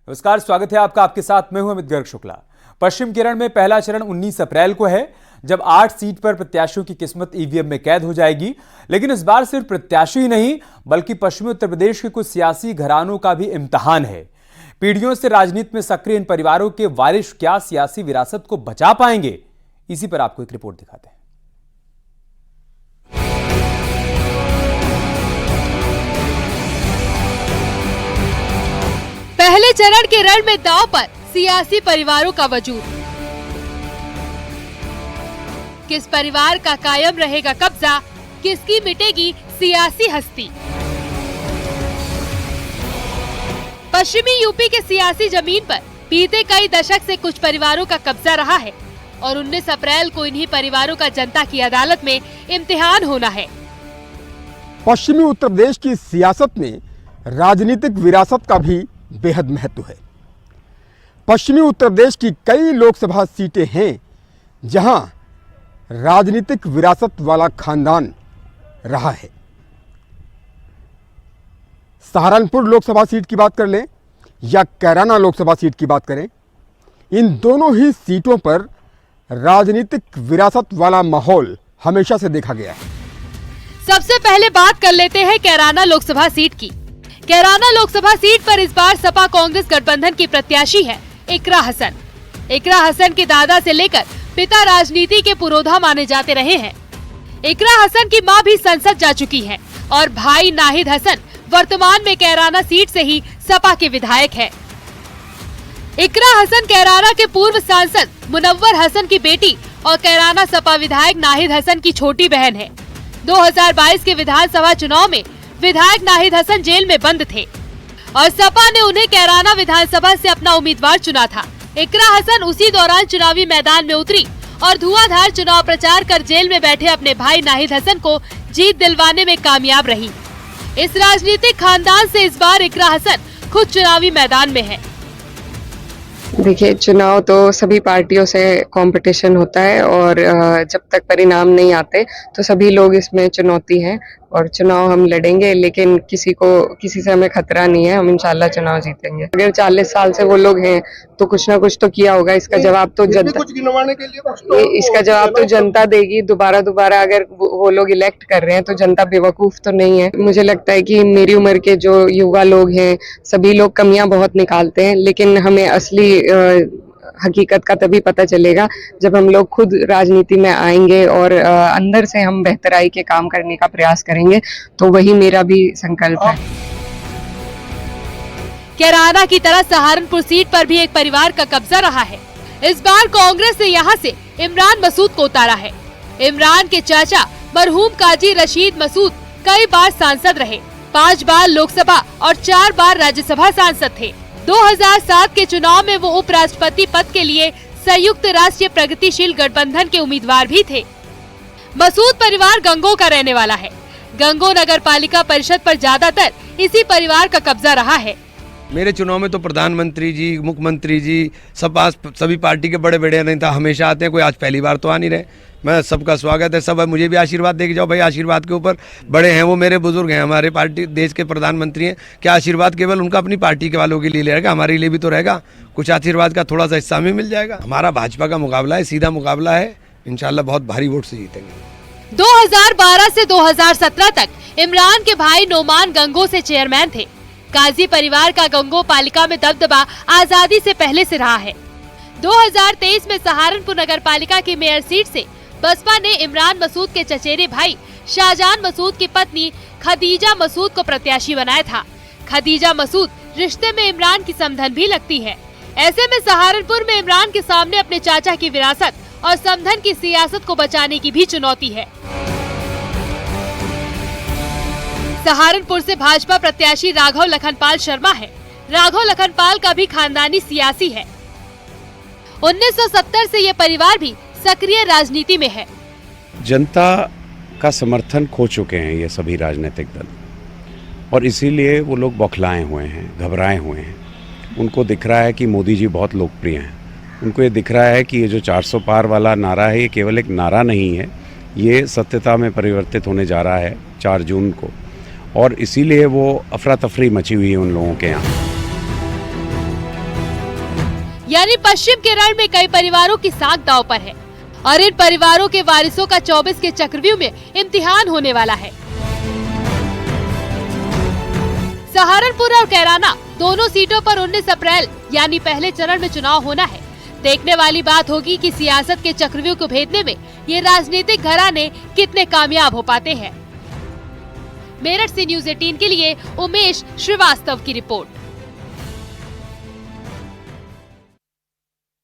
नमस्कार, स्वागत है आपका। आपके साथ मैं हूं अमित गर्ग शुक्ला। पश्चिम केरल में पहला चरण 19 अप्रैल को है, जब 8 सीट पर प्रत्याशियों की किस्मत ईवीएम में कैद हो जाएगी। लेकिन इस बार सिर्फ प्रत्याशी ही नहीं, बल्कि पश्चिमी उत्तर प्रदेश के कुछ सियासी घरानों का भी इम्तिहान है। पीढ़ियों से राजनीति में सक्रिय इन परिवारों के वारिस क्या सियासी विरासत को बचा पाएंगे, इसी पर आपको एक रिपोर्ट दिखाते हैं। पहले चरण के रण में दांव पर सियासी परिवारों का वजूद। किस परिवार का कायम रहेगा कब्जा, किसकी मिटेगी सियासी हस्ती। पश्चिमी यूपी के सियासी जमीन पर बीते कई दशक से कुछ परिवारों का कब्जा रहा है और 19 अप्रैल को इन्हीं परिवारों का जनता की अदालत में इम्तिहान होना है। पश्चिमी उत्तर प्रदेश की सियासत में राजनीतिक विरासत का भी बेहद महत्व है। पश्चिमी उत्तर प्रदेश की कई लोकसभा सीटें हैं जहां राजनीतिक विरासत वाला खानदान रहा है। सहारनपुर लोकसभा सीट की बात कर लें या कैराना लोकसभा सीट की बात करें, इन दोनों ही सीटों पर राजनीतिक विरासत वाला माहौल हमेशा से देखा गया है। सबसे पहले बात कर लेते हैं कैराना लोकसभा सीट की। कैराना लोकसभा सीट पर इस बार सपा कांग्रेस गठबंधन की प्रत्याशी है इकरा हसन। इकरा हसन के दादा से लेकर पिता राजनीति के पुरोधा माने जाते रहे हैं। इकरा हसन की मां भी संसद जा चुकी है और भाई नाहिद हसन वर्तमान में कैराना सीट से ही सपा के विधायक है। इकरा हसन कैराना के पूर्व सांसद मुनव्वर हसन की बेटी और कैराना सपा विधायक नाहिद हसन की छोटी बहन है। 2022 के विधानसभा चुनाव में विधायक नाहिद हसन जेल में बंद थे और सपा ने उन्हें कैराना विधानसभा से अपना उम्मीदवार चुना था। इकरा हसन उसी दौरान चुनावी मैदान में उतरी और धुआंधार चुनाव प्रचार कर जेल में बैठे अपने भाई नाहिद हसन को जीत दिलवाने में कामयाब रही। इस राजनीतिक खानदान से इस बार इकरा हसन खुद चुनावी मैदान में है। देखिए, चुनाव तो सभी पार्टियों से कंपटीशन होता है और जब तक परिणाम नहीं आते तो सभी लोग इसमें चुनौती है और चुनाव हम लड़ेंगे, लेकिन किसी से हमें खतरा नहीं है। हम इंशाल्लाह चुनाव जीतेंगे। अगर 40 साल से वो लोग हैं तो कुछ ना कुछ तो किया होगा। इसका जवाब तो जनता देगी। दोबारा अगर वो लोग इलेक्ट कर रहे हैं तो जनता बेवकूफ तो नहीं है। मुझे लगता है कि मेरी उम्र के जो युवा लोग हैं सभी लोग कमियां बहुत निकालते हैं, लेकिन हमें असली हकीकत का तभी पता चलेगा जब हम लोग खुद राजनीति में आएंगे और अंदर से हम बेहतराई के काम करने का प्रयास करेंगे। तो वही मेरा भी संकल्प है। कैराना की तरह सहारनपुर सीट पर भी एक परिवार का कब्जा रहा है। इस बार कांग्रेस ने यहाँ से इमरान मसूद को उतारा है। इमरान के चाचा मरहूम काजी रशीद मसूद कई बार सांसद रहे। 5 बार लोकसभा और 4 बार राज्यसभा सांसद थे। 2007 के चुनाव में वो उपराष्ट्रपति पद के लिए संयुक्त राष्ट्रीय प्रगतिशील गठबंधन के उम्मीदवार भी थे। मसूद परिवार गंगो का रहने वाला है। गंगो नगर पालिका परिषद पर ज्यादातर इसी परिवार का कब्जा रहा है। मेरे चुनाव में तो प्रधानमंत्री जी, मुख्यमंत्री जी, सभी पार्टी के बड़े बड़े नेता हमेशा आते हैं। कोई आज पहली बार तो आ नहीं रहे। मैं सबका स्वागत है। सब मुझे भी आशीर्वाद दे के जाओ भाई। आशीर्वाद के ऊपर बड़े हैं वो, मेरे बुजुर्ग हैं, हमारे पार्टी देश के प्रधानमंत्री हैं। क्या आशीर्वाद केवल उनका अपनी पार्टी के वालों के लिए रहेगा? हमारे लिए भी तो रहेगा। कुछ आशीर्वाद का थोड़ा सा हिस्सा हमें मिल जाएगा। हमारा भाजपा का मुकाबला है, सीधा मुकाबला है। इंशाल्लाह बहुत भारी वोट से जीतेंगे। 2012 से 2017 तक इमरान के भाई नोमान गंगो से चेयरमैन थे। काजी परिवार का गंगो पालिका में दबदबा आजादी से पहले से रहा है। 2023 में सहारनपुर नगर पालिका की मेयर सीट से बसपा ने इमरान मसूद के चचेरे भाई शाहजहान मसूद की पत्नी खदीजा मसूद को प्रत्याशी बनाया था। खदीजा मसूद रिश्ते में इमरान की समधन भी लगती है। ऐसे में सहारनपुर में इमरान के सामने अपने चाचा की विरासत और समधन की सियासत को बचाने की भी चुनौती है। सहारनपुर से भाजपा प्रत्याशी राघव लखनपाल शर्मा है। राघव लखनपाल का भी खानदानी सियासी है। 1970 से ये परिवार भी सक्रिय राजनीति में है। जनता का समर्थन खो चुके हैं ये सभी राजनीतिक दल और इसीलिए वो लोग बौखलाए हुए हैं, घबराए हुए हैं। उनको दिख रहा है कि मोदी जी बहुत लोकप्रिय हैं। उनको ये दिख रहा है कि ये जो 400 पार वाला नारा है ये केवल एक नारा नहीं है, ये सत्यता में परिवर्तित होने जा रहा है 4 जून को। और इसीलिए वो अफरा तफरी मची हुई है उन लोगों के यहाँ। यानी पश्चिम केरल में कई परिवारों की साख दांव पर है और इन परिवारों के वारिसों का 24 के चक्रव्यूह में इम्तिहान होने वाला है। सहारनपुर और कैराना दोनों सीटों पर 19 अप्रैल यानी पहले चरण में चुनाव होना है। देखने वाली बात होगी कि सियासत के चक्रव्यूह को भेदने में ये राजनीतिक घराने कितने कामयाब हो पाते हैं। मेरठ से न्यूज़ 18 के लिए उमेश श्रीवास्तव की रिपोर्ट।